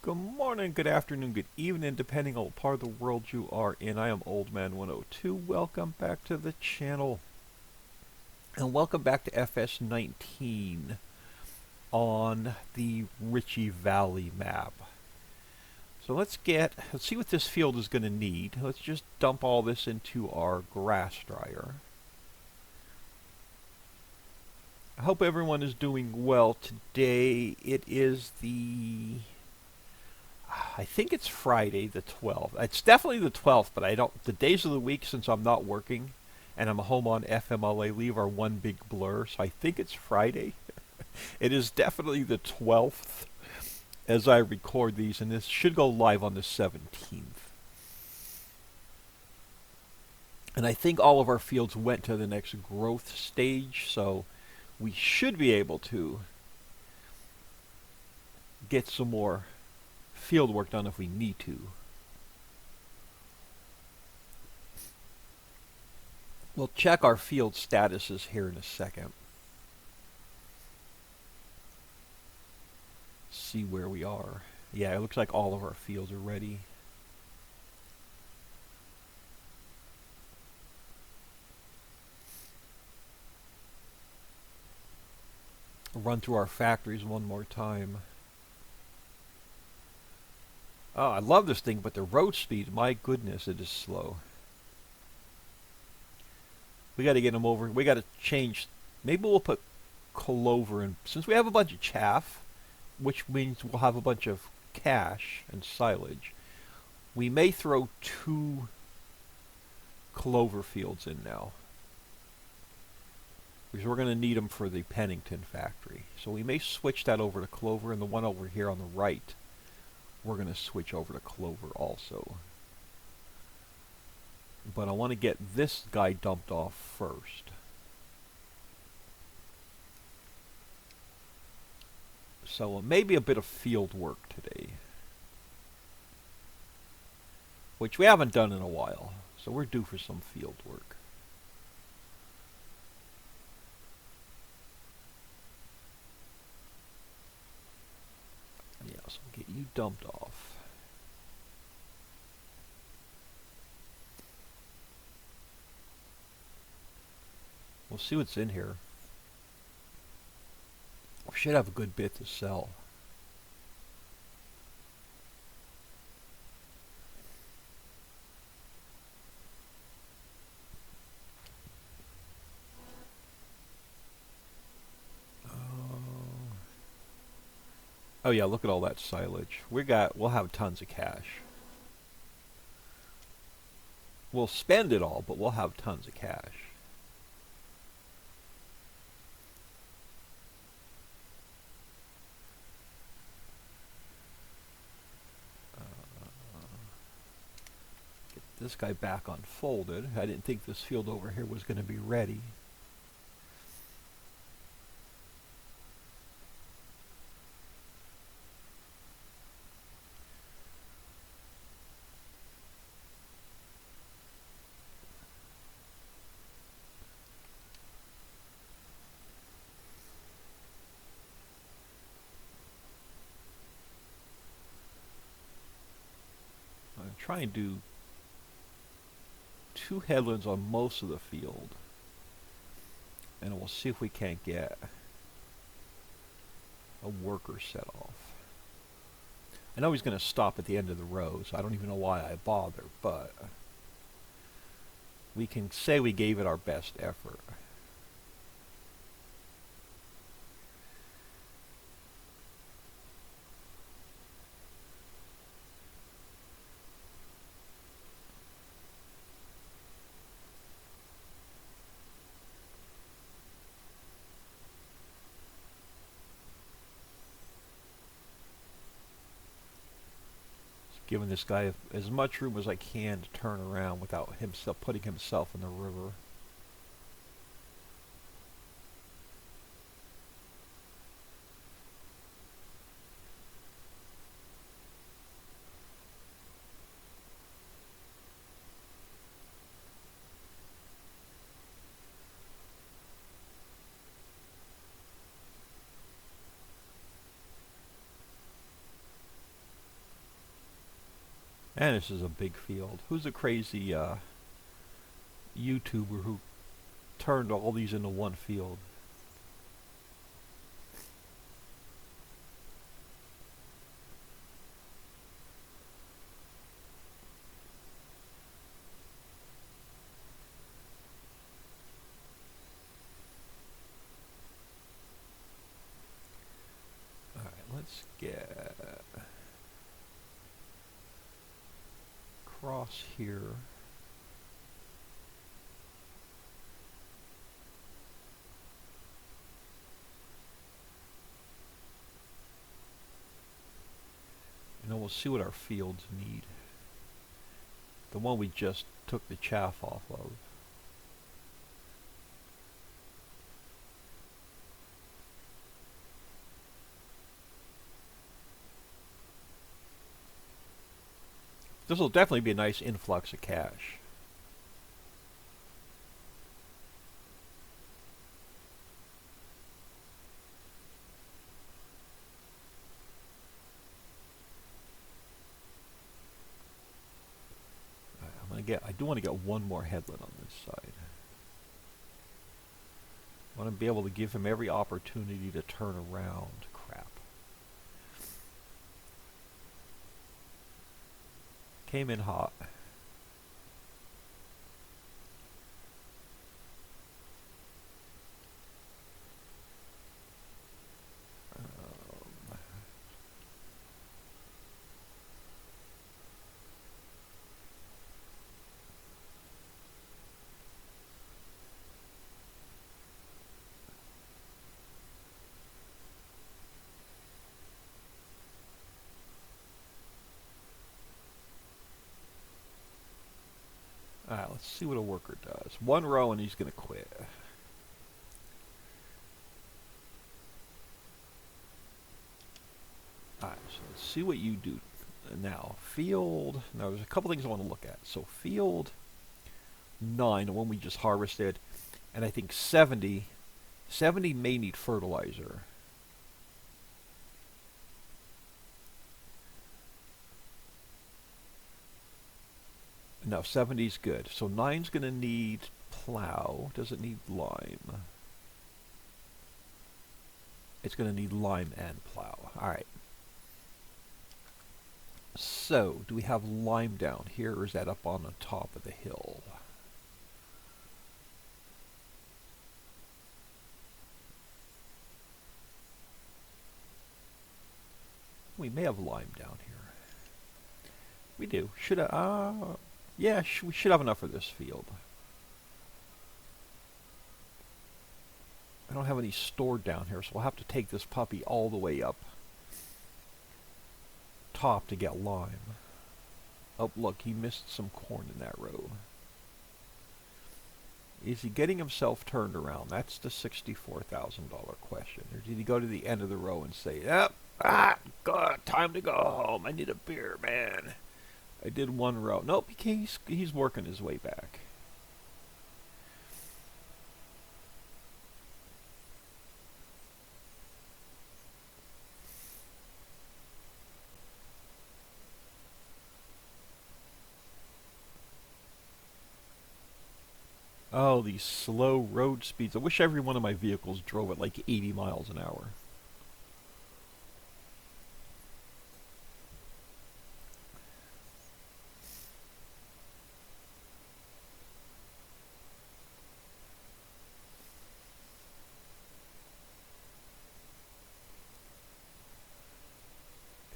Good morning, good afternoon, good evening, depending on what part of the world you are in. I am Old Man 102. Welcome back to the channel. And welcome back to FS19 on the Ricci Valley map. So let's see what this field is going to need. Let's just dump all this into our grass dryer. I hope everyone is doing well today. It is I think it's Friday the 12th. It's definitely the 12th, but the days of the week, since I'm not working and I'm home on FMLA leave, are one big blur. So I think it's Friday. It is definitely the 12th as I record these, and this should go live on the 17th. And I think all of our fields went to the next growth stage, so we should be able to get some more field work done if we need to. We'll check our field statuses here in a second. See where we are. Yeah, it looks like all of our fields are ready. I'll run through our factories one more time. Oh, I love this thing, but the road speed, my goodness, it is slow. We got to get them over. We got to change. Maybe we'll put clover in. Since we have a bunch of chaff, which means we'll have a bunch of cash and silage, we may throw 2 clover fields in now, because we're going to need them for the Pennington factory. So we may switch that over to clover, and the one over here on the right, we're going to switch over to clover also. But I want to get this guy dumped off first. So maybe a bit of field work today, which we haven't done in a while. So we're due for some field work. Yeah, so we'll get you dumped off. We'll see what's in here. We should have a good bit to sell. Oh yeah, look at all that silage. We'll have tons of cash. We'll spend it all, but we'll have tons of cash. Get this guy back unfolded. I didn't think this field over here was going to be ready. Try and do 2 headlands on most of the field, and we'll see if we can't get a worker set off. I know he's going to stop at the end of the row, so I don't even know why I bother, but we can say we gave it our best effort. Giving this guy as much room as I can to turn around without himself putting himself in the river. And this is a big field. Who's a crazy YouTuber who turned all these into one field? Alright, let's get across here. And then we'll see what our fields need. The one we just took the chaff off of. This will definitely be a nice influx of cash. I do want to get one more headland on this side. I want to be able to give him every opportunity to turn around. Crap. Came in hot. Alright, let's see what a worker does. One row and he's going to quit. Alright, so let's see what you do now. Field, now there's a couple things I want to look at. So field 9, the one we just harvested, and I think 70 may need fertilizer. No, 70's good. So 9's going to need plow. Does it need lime? It's going to need lime and plow. Alright. So, do we have lime down here, or is that up on the top of the hill? We may have lime down here. We do. Should have... yeah, we should have enough for this field. I don't have any stored down here, so we'll have to take this puppy all the way up top to get lime. Oh, look, he missed some corn in that row. Is he getting himself turned around? That's the $64,000 question. Or did he go to the end of the row and say, yep, God, time to go home. I need a beer, man. I did one row. Nope, he's working his way back. Oh, these slow road speeds. I wish every one of my vehicles drove at like 80 miles an hour.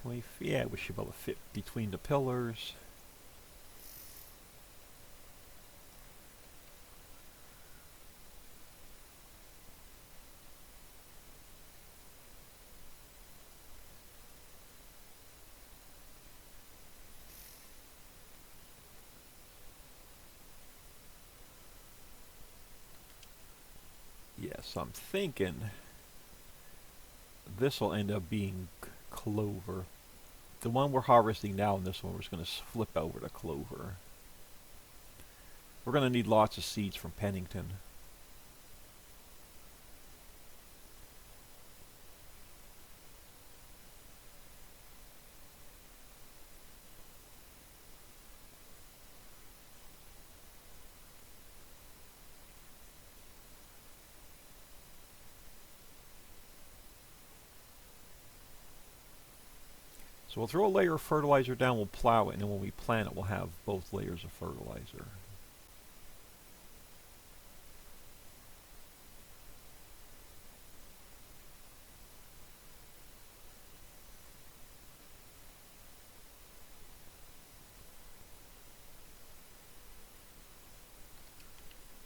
Can we... yeah, we should be able to fit between the pillars. Yes, I'm thinking this will end up being clover. The one we're harvesting now and this one we're just going to flip over to clover. We're going to need lots of seeds from Pennington. So we'll throw a layer of fertilizer down, we'll plow it, and then when we plant it, we'll have both layers of fertilizer.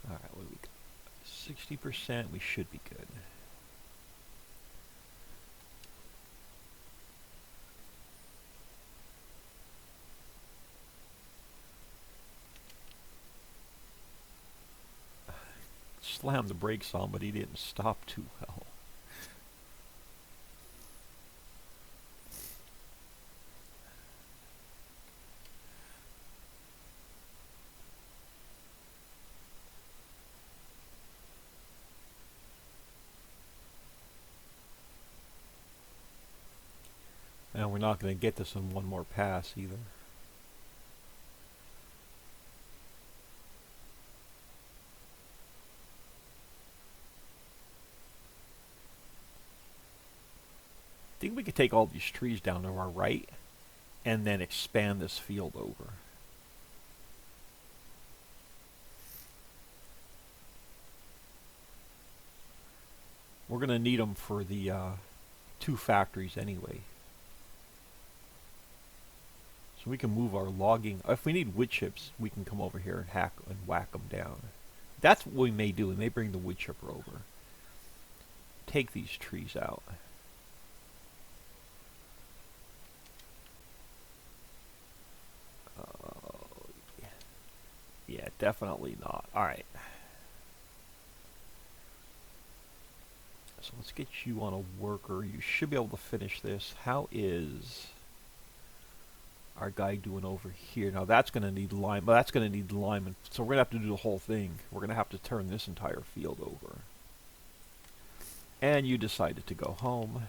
Alright, what do we got? 60%, we should be good. Slammed the brakes on, but he didn't stop too well. And we're not going to get this in one more pass either. I think we could take all these trees down to our right and then expand this field over. We're going to need them for the 2 factories anyway. So we can move our logging. If we need wood chips, we can come over here and hack and whack them down. That's what we may do. We may bring the wood chipper over. Take these trees out. Yeah, definitely not. Alright. So let's get you on a worker. You should be able to finish this. How is our guy doing over here? Now that's going to need lime. Well, that's going to need lime. So we're going to have to do the whole thing. We're going to have to turn this entire field over. And you decided to go home.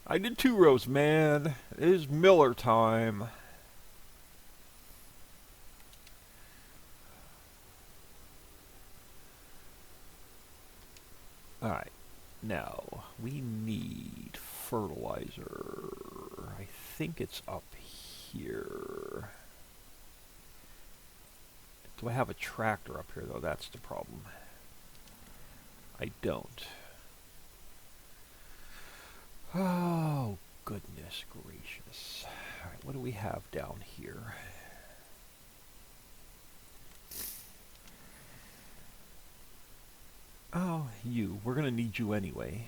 I did 2 rows, man. It is Miller time. Alright, now we need fertilizer. I think it's up here. Do I have a tractor up here though? That's the problem. I don't. Oh, goodness gracious. Alright, what do we have down here? Oh, you. We're going to need you anyway.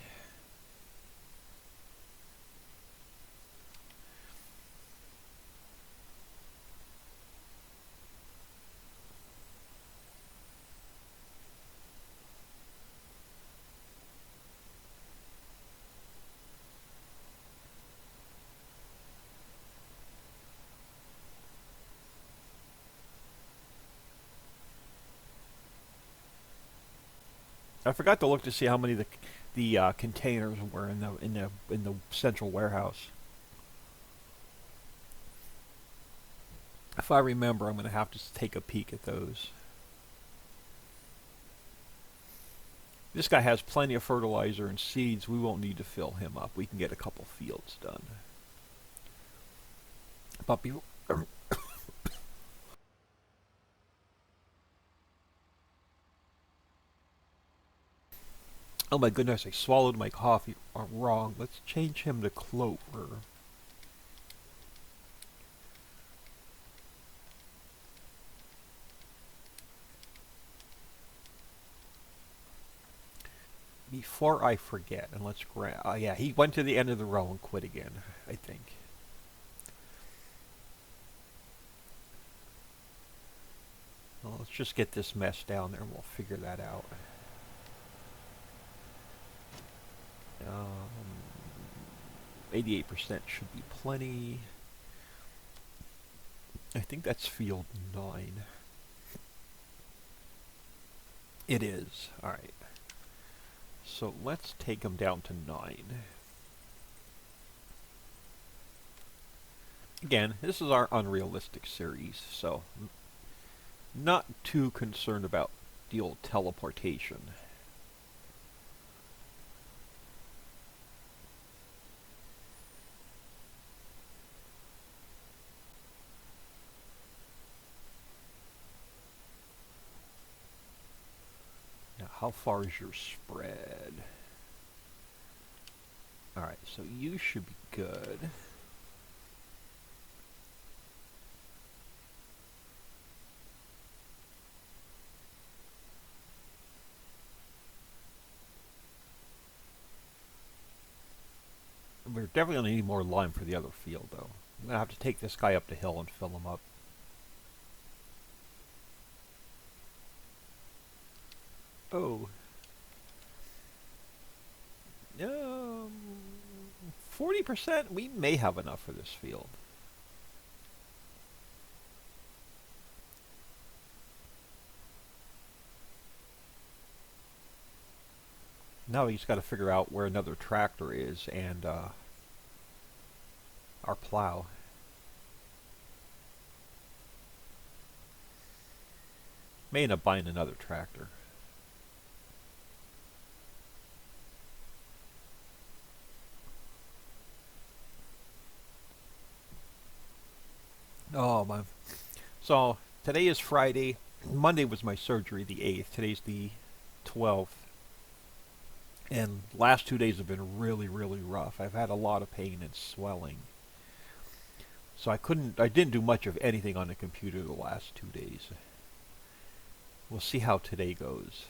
I forgot to look to see how many the containers were in the central warehouse. If I remember, I'm going to have to take a peek at those. This guy has plenty of fertilizer and seeds. We won't need to fill him up. We can get a couple fields done. But before oh my goodness, I swallowed my coffee wrong. Let's change him to Clover. Before I forget, and let's grab... yeah, he went to the end of the row and quit again, I think. Well, let's just get this mess down there and we'll figure that out. 88% should be plenty. I think that's field 9. It is. Alright. So let's take them down to 9. Again, this is our unrealistic series, so not too concerned about the old teleportation. how far is your spread? Alright, so you should be good. We're definitely going to need more lime for the other field, though. I'm going to have to take this guy up the hill and fill him up. Oh. 40%? We may have enough for this field. Now we just got to figure out where another tractor is and our plow. May end up buying another tractor. Oh my. So today is Friday. Monday was my surgery, the 8th. Today's the 12th. And last 2 days have been really, really rough. I've had a lot of pain and swelling. So I didn't do much of anything on the computer the last 2 days. We'll see how today goes.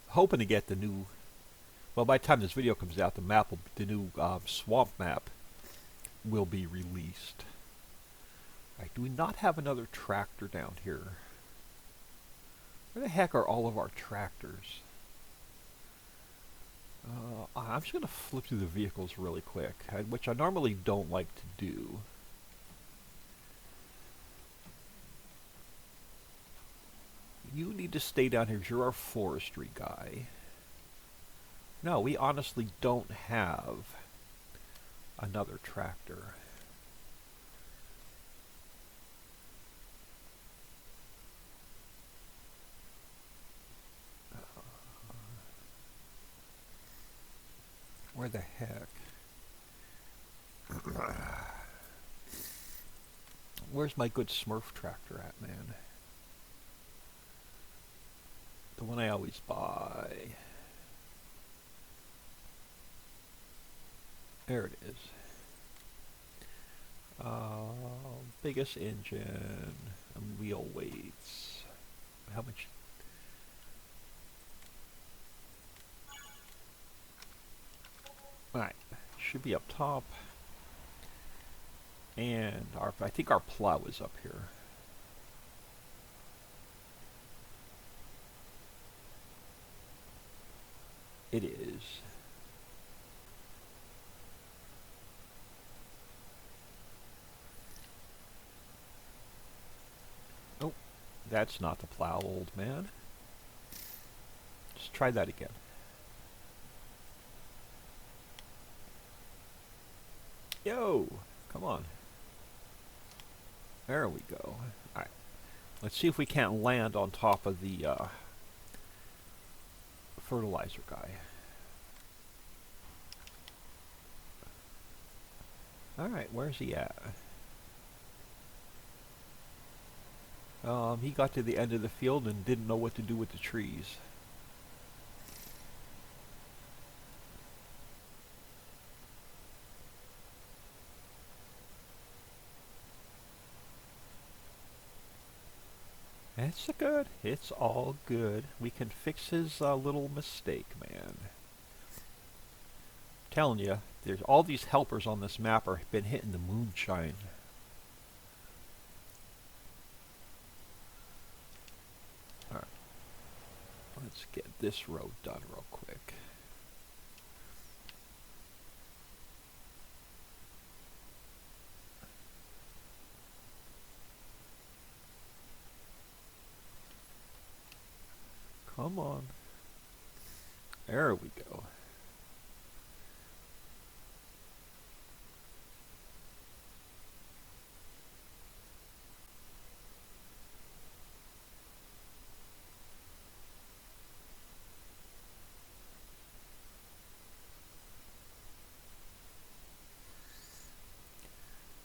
Hoping to get the new, well, by the time this video comes out, the new swamp map will be released. Right, do we not have another tractor down here? Where the heck are all of our tractors? I'm just going to flip through the vehicles really quick, which I normally don't like to do. You need to stay down here because you're our forestry guy. No, we honestly don't have another tractor. Where the heck? Where's my good Smurf tractor at, man? The one I always buy. There it is. Biggest engine and wheel weights. How much? Alright, should be up top. And I think our plow is up here. It is. Oh, that's not the plow, old man. Just try that again. Yo, come on. There we go. Alright. Let's see if we can't land on top of the fertilizer guy. Alright, where's he at? He got to the end of the field and didn't know what to do with the trees. It's good. It's all good. We can fix his little mistake, man. I'm telling you, there's all these helpers on this map are been hitting the moonshine. Alright. Let's get this road done real quick. Come on. There we go.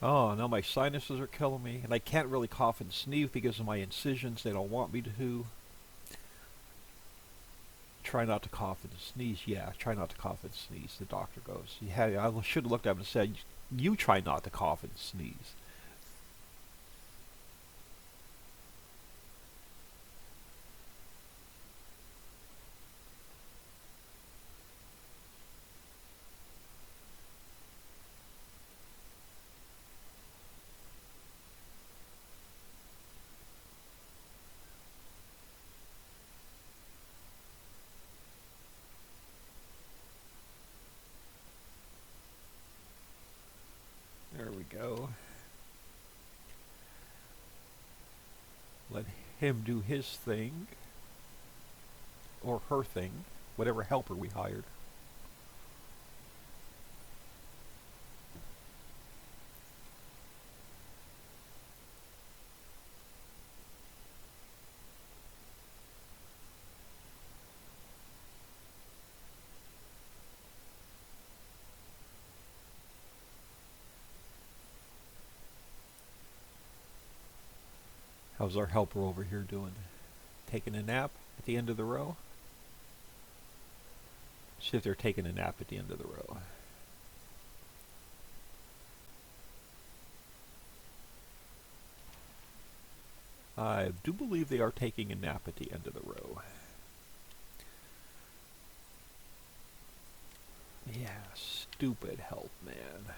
Oh, now my sinuses are killing me, and I can't really cough and sneeze because of my incisions. They don't want me to. Try not to cough and sneeze. Yeah, try not to cough and sneeze. The doctor goes. Yeah, I should have looked at him and said, "You try not to cough and sneeze." There we go. Let him do his thing. Or her thing. Whatever helper we hired. How's our helper over here doing? Taking a nap at the end of the row? See if they're taking a nap at the end of the row. I do believe they are taking a nap at the end of the row. Yeah, stupid help, man.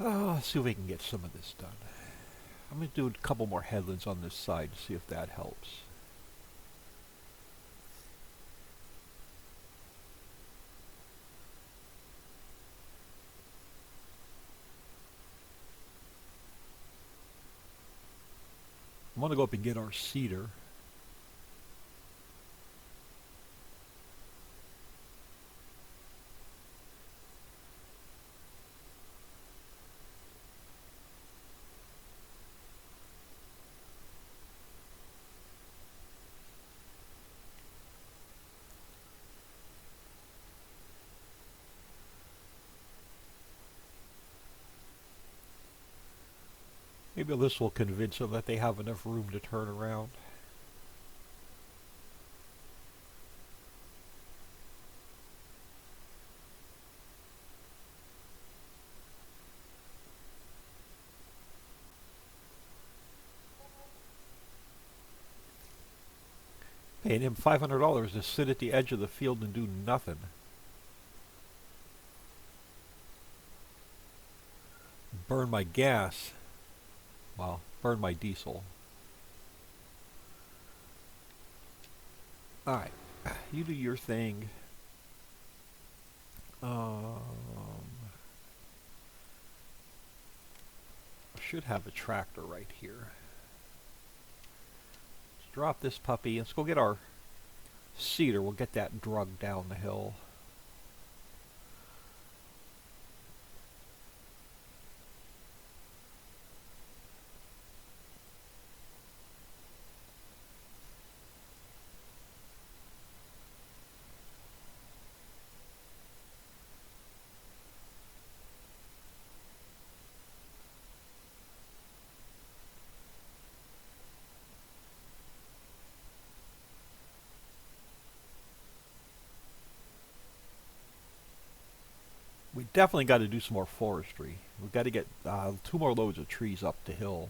Oh, let's see if we can get some of this done. I'm going to do a couple more headlands on this side to see if that helps. I want to go up and get our cedar. Maybe this will convince them that they have enough room to turn around. Paying him $500 to sit at the edge of the field and do nothing. Burn my gas. Well, burn my diesel. Alright, you do your thing. I should have a tractor right here. Let's drop this puppy. Let's go get our cedar. We'll get that drug down the hill. We definitely got to do some more forestry. We've got to get 2 more loads of trees up the hill.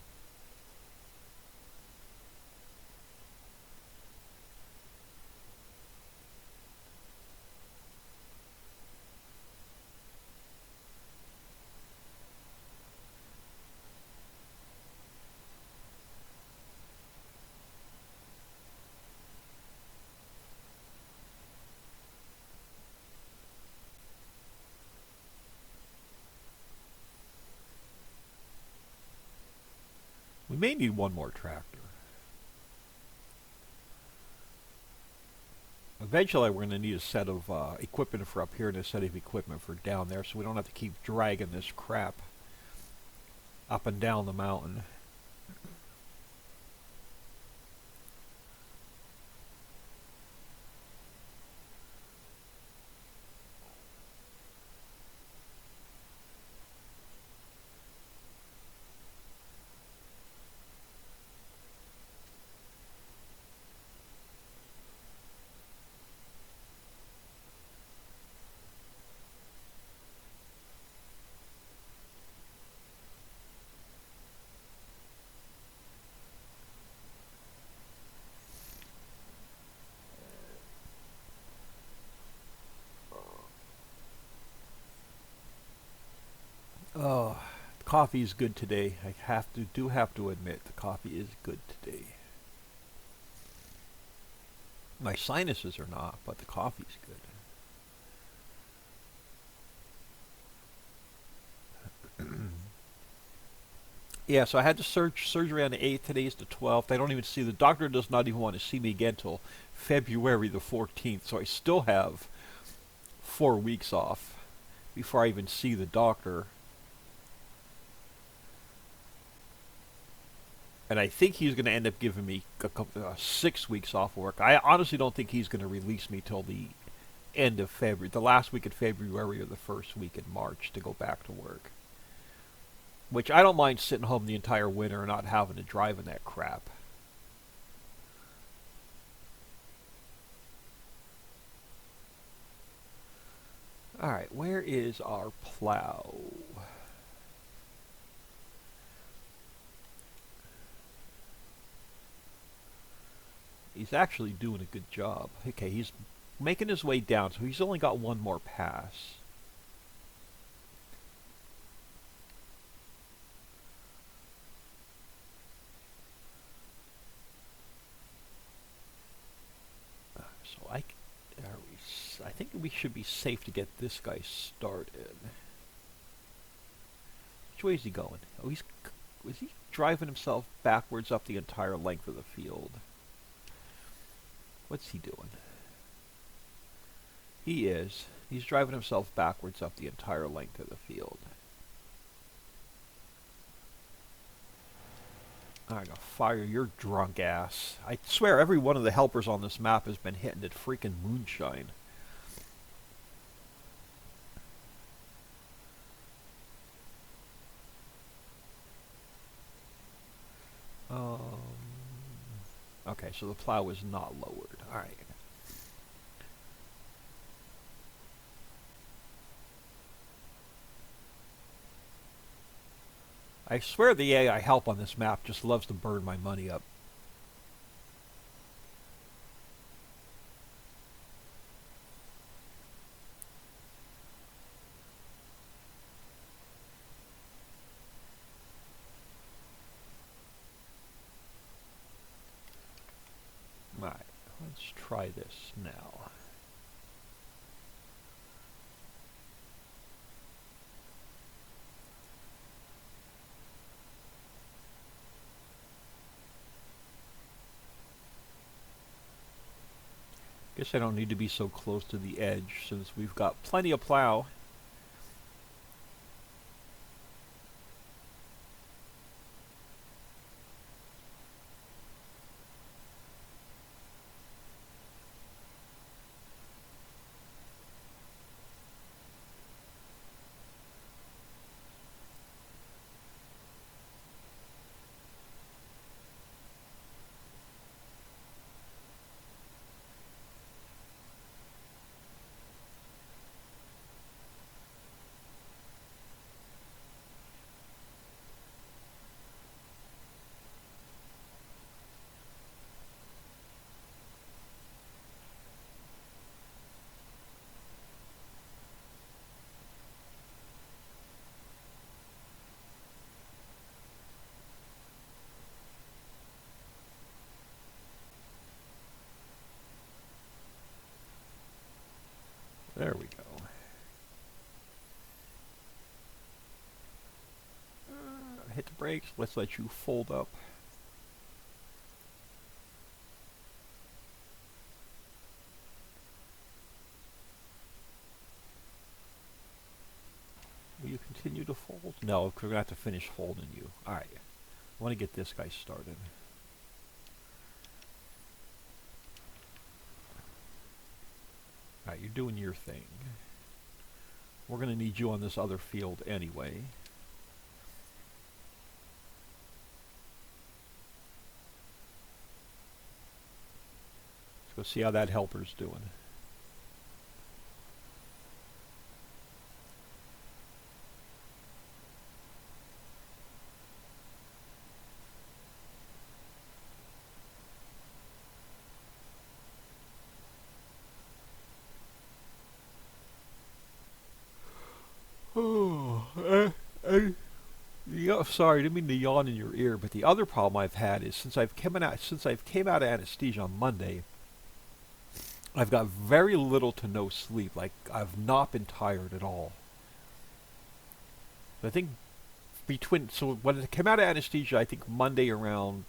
We may need one more tractor. Eventually, we're going to need a set of equipment for up here and a set of equipment for down there, so we don't have to keep dragging this crap up and down the mountain. Oh, the coffee is good today. I do have to admit the coffee is good today. My sinuses are not, but the coffee's good. Yeah, so I had the surgery on the 8th. Today's the 12th. I don't even see the doctor. Does not even want to see me again till February the 14th. So I still have 4 weeks off before I even see the doctor. And I think he's going to end up giving me 6 weeks off work. I honestly don't think he's going to release me till the end of February, the last week of February or the first week in March to go back to work. Which I don't mind sitting home the entire winter and not having to drive in that crap. Alright, where is our plow? He's actually doing a good job. Okay, he's making his way down, so he's only got one more pass. I think we should be safe to get this guy started. Which way is he going? Oh, is he driving himself backwards up the entire length of the field? What's he doing? He is. He's driving himself backwards up the entire length of the field. I'm gonna fire your drunk ass. I swear every one of the helpers on this map has been hitting at freaking moonshine. Okay, so the plow is not lowered. Alright. I swear the AI help on this map just loves to burn my money up. Alright, let's try this now. Guess I don't need to be so close to the edge since we've got plenty of plow. There we go. Hit the brakes. Let's let you fold up. continue to fold? No, because we're going to have to finish folding you. Alright. I want to get this guy started. Alright, you're doing your thing. We're going to need you on this other field anyway. Let's go see how that helper's doing. Sorry, I didn't mean to yawn in your ear, but the other problem I've had is since I've came out of anesthesia on Monday, I've got very little to no sleep. Like, I've not been tired at all. I think so when I came out of anesthesia, I think Monday around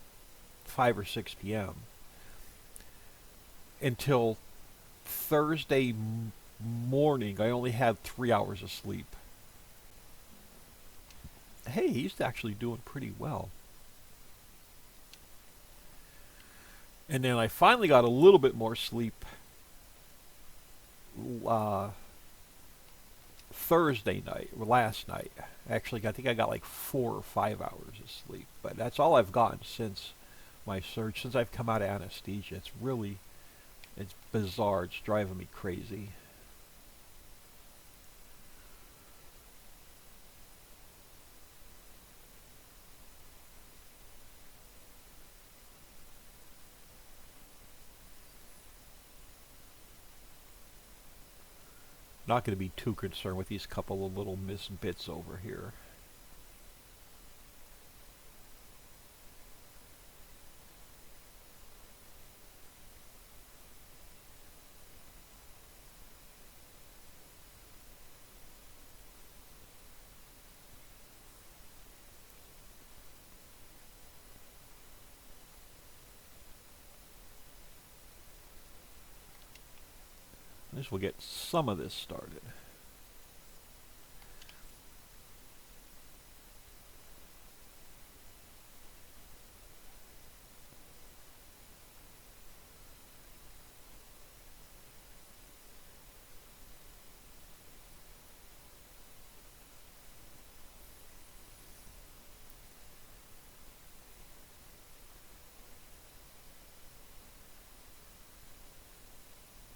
5 or 6 p.m. until Thursday morning, I only had 3 hours of sleep. Hey, he's actually doing pretty well. And then I finally got a little bit more sleep Thursday night, or last night. Actually, I think I got like 4 or 5 hours of sleep. But that's all I've gotten since my surge, since I've come out of anesthesia. It's bizarre. It's driving me crazy. Not going to be too concerned with these couple of little missed bits over here. This will get some of this started.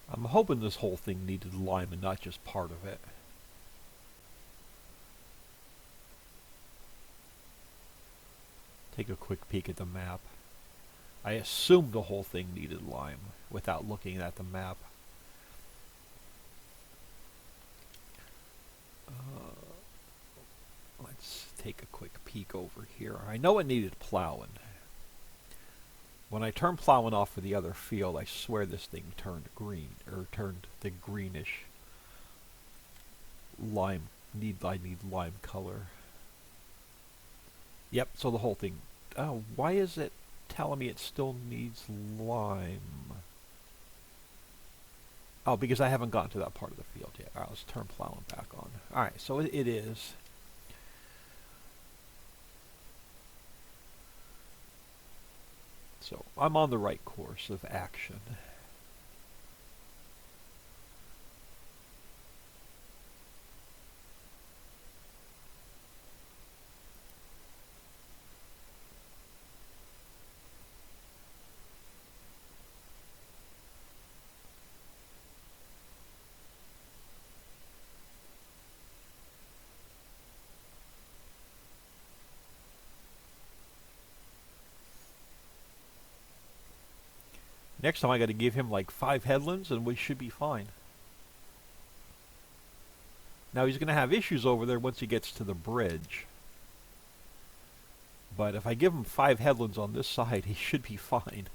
I'm hoping this whole thing needed lime and not just part of it. Take a quick peek at the map. I assumed the whole thing needed lime without looking at the map. Let's take a quick peek over here. I know it needed plowing. When I turned plowing off for the other field, I swear this thing turned green, or turned the greenish lime. I need lime color. Yep, so the whole thing. Oh, why is it telling me it still needs lime? Oh, because I haven't gotten to that part of the field yet. Alright, let's turn plowing back on. Alright, so it is. So I'm on the right course of action. Next time I got to give him like 5 headlands and we should be fine. Now he's going to have issues over there once he gets to the bridge. But if I give him 5 headlands on this side, he should be fine.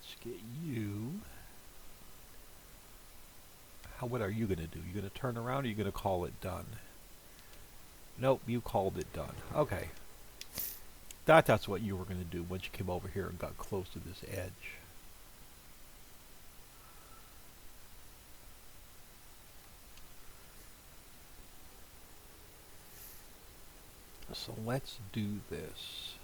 Let's get you. What are you going to do? You going to turn around or are you going to call it done? Nope, you called it done. Okay. That's what you were going to do once you came over here and got close to this edge. So let's do this.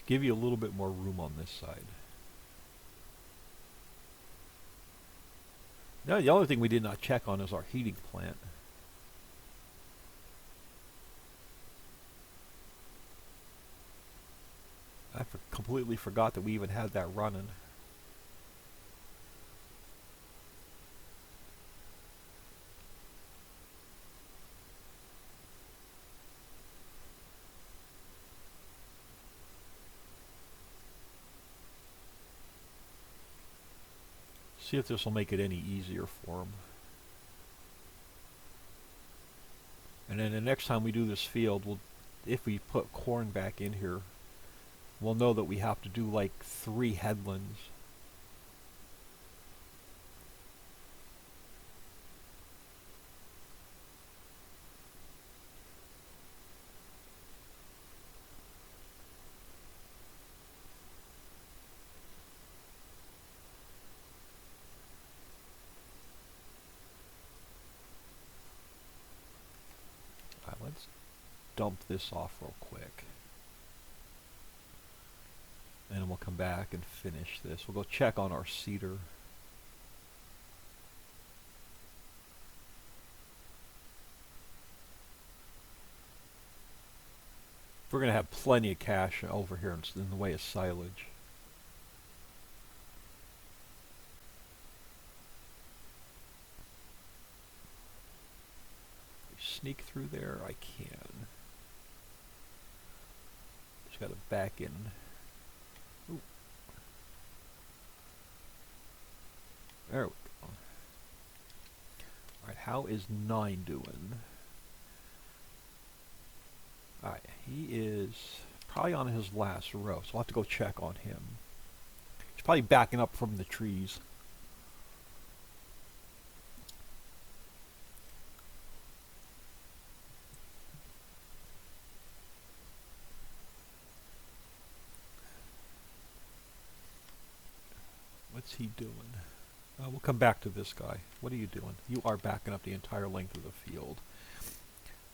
Give you a little bit more room on this side. Now, the only thing we did not check on is our heating plant. I completely forgot that we even had that running. See if this will make it any easier for them. And then the next time we do this field, if we put corn back in here, we'll know that we have to do like 3 headlands. Let's dump this off real quick. And then we'll come back and finish this. We'll go check on our cedar. We're going to have plenty of cash over here in the way of silage. Sneak through there? I can. Just got to back in. Ooh. There we go. Alright, how is 9 doing? Alright, he is probably on his last row, so I'll have to go check on him. He's probably backing up from the trees. What's he doing? We'll come back to this guy. What are you doing? You are backing up the entire length of the field.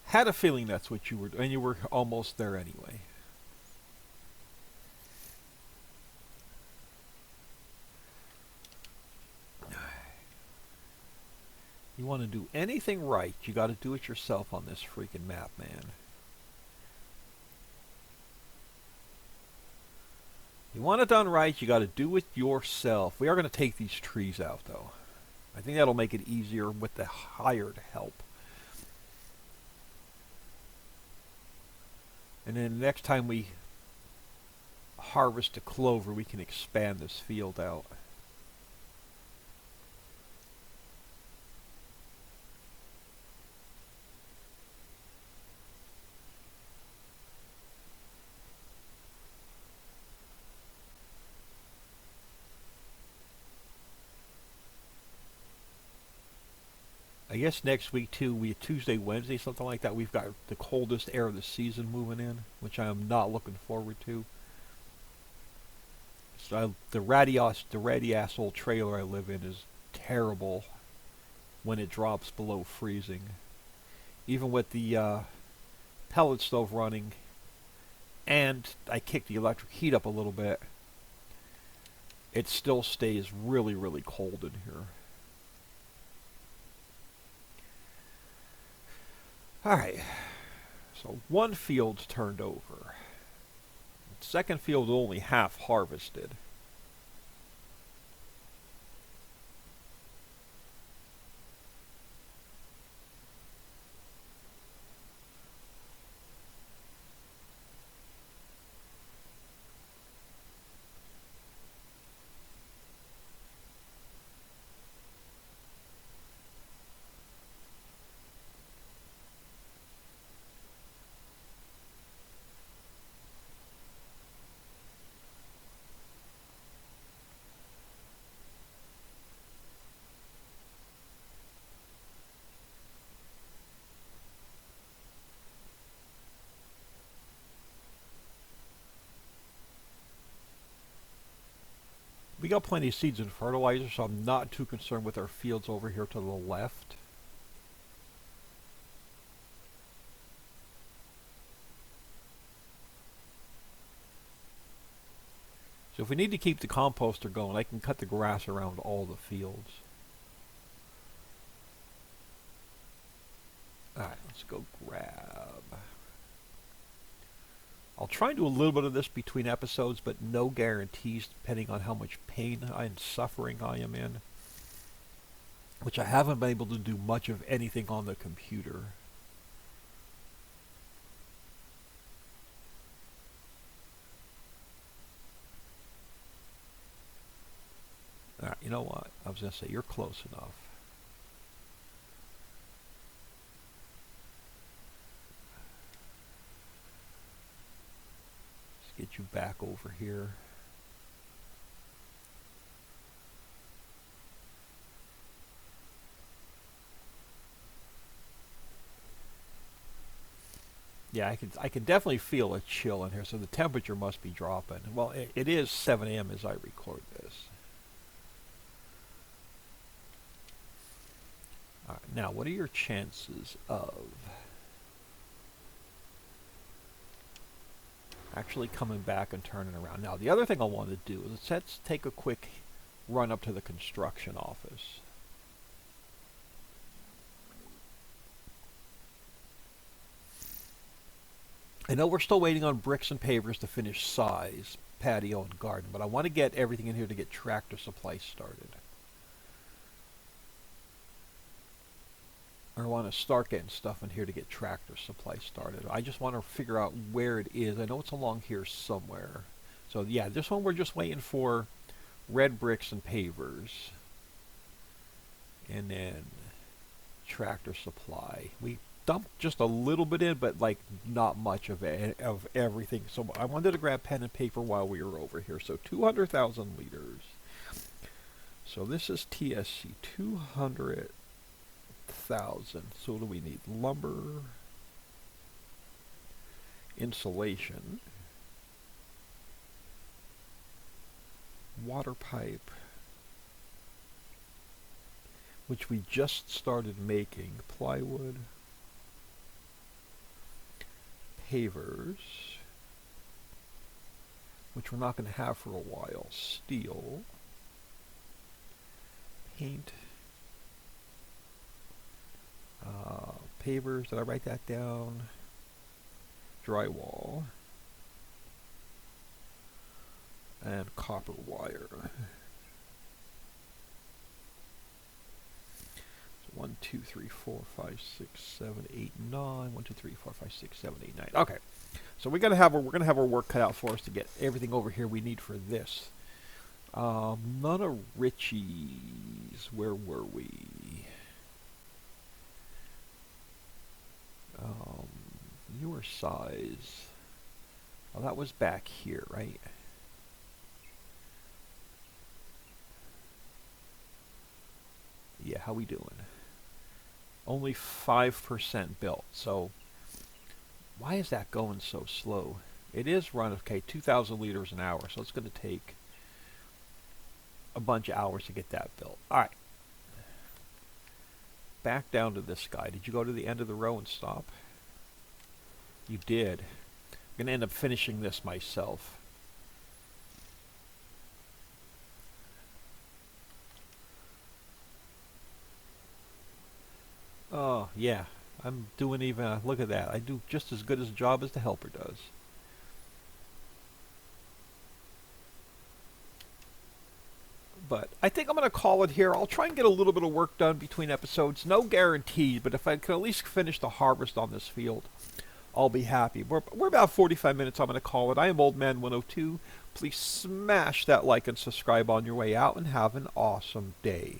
Had a feeling that's what you were doing, and you were almost there anyway. You want to do anything right, you got to do it yourself on this freaking map, man. You want it done right, you got to do it yourself. We are going to take these trees out, though. I think that'll make it easier with the hired help. And then next time we harvest the clover, we can expand this field out. I guess next week too, Tuesday, Wednesday, something like that, we've got the coldest air of the season moving in, which I am not looking forward to. So the ratty ass old trailer I live in is terrible when it drops below freezing. Even with the pellet stove running, and I kicked the electric heat up a little bit, it still stays really, really cold in here. Alright, so one field's turned over. The second field only half harvested. We got plenty of seeds and fertilizer, so I'm not too concerned with our fields over here to the left. So if we need to keep the composter going, I can cut the grass around all the fields. Alright, let's go grab. I'll try and do a little bit of this between episodes, but no guarantees depending on how much pain and suffering I am in. Which I haven't been able to do much of anything on the computer. Alright, you know what? I was going to say, you're close enough. Let's get you back over here. Yeah, I can definitely feel a chill in here, so the temperature must be dropping. Well, it is 7 a.m. as I record this. All right, now, what are your chances of actually coming back and turning around? Now, the other thing I want to do is let's take a quick run up to the construction office. I know we're still waiting on bricks and pavers to finish size, patio and garden, but I want to get everything in here to get Tractor Supply started. I want to start getting stuff in here to get Tractor Supply started. I just want to figure out where it is. I know it's along here somewhere. So yeah, this one we're just waiting for red bricks and pavers. And then Tractor Supply. We dumped just a little bit in, but like not much of everything. So I wanted to grab pen and paper while we were over here. So 200,000 liters. So this is TSC 200,000. So what do we need? Lumber, insulation, water pipe, which we just started making, plywood, pavers, which we're not going to have for a while, steel, paint, pavers, did I write that down? Drywall, and copper wire. 1, 2, 3, 4, 5, 6, 7, 8, 9. 1, 2, 3, 4, 5, 6, 7, 8, 9. Okay, so we're gonna have our work cut out for us to get everything over here we need for this. None of Ricci's. Where were we? Newer size. Oh, that was back here, right? Yeah, how we doing? Only 5% built. So why is that going so slow? It is run, okay, 2,000 liters an hour, so it's going to take a bunch of hours to get that built. All right. Back down to this guy. Did you go to the end of the row and stop? You did. I'm going to end up finishing this myself. Oh, yeah. I'm doing even... look at that. I do just as good a job as the helper does. But I think I'm going to call it here. I'll try and get a little bit of work done between episodes. No guarantees, but if I can at least finish the harvest on this field, I'll be happy. We're about 45 minutes. I'm going to call it. I am Old Man 102. Please smash that like and subscribe on your way out and have an awesome day.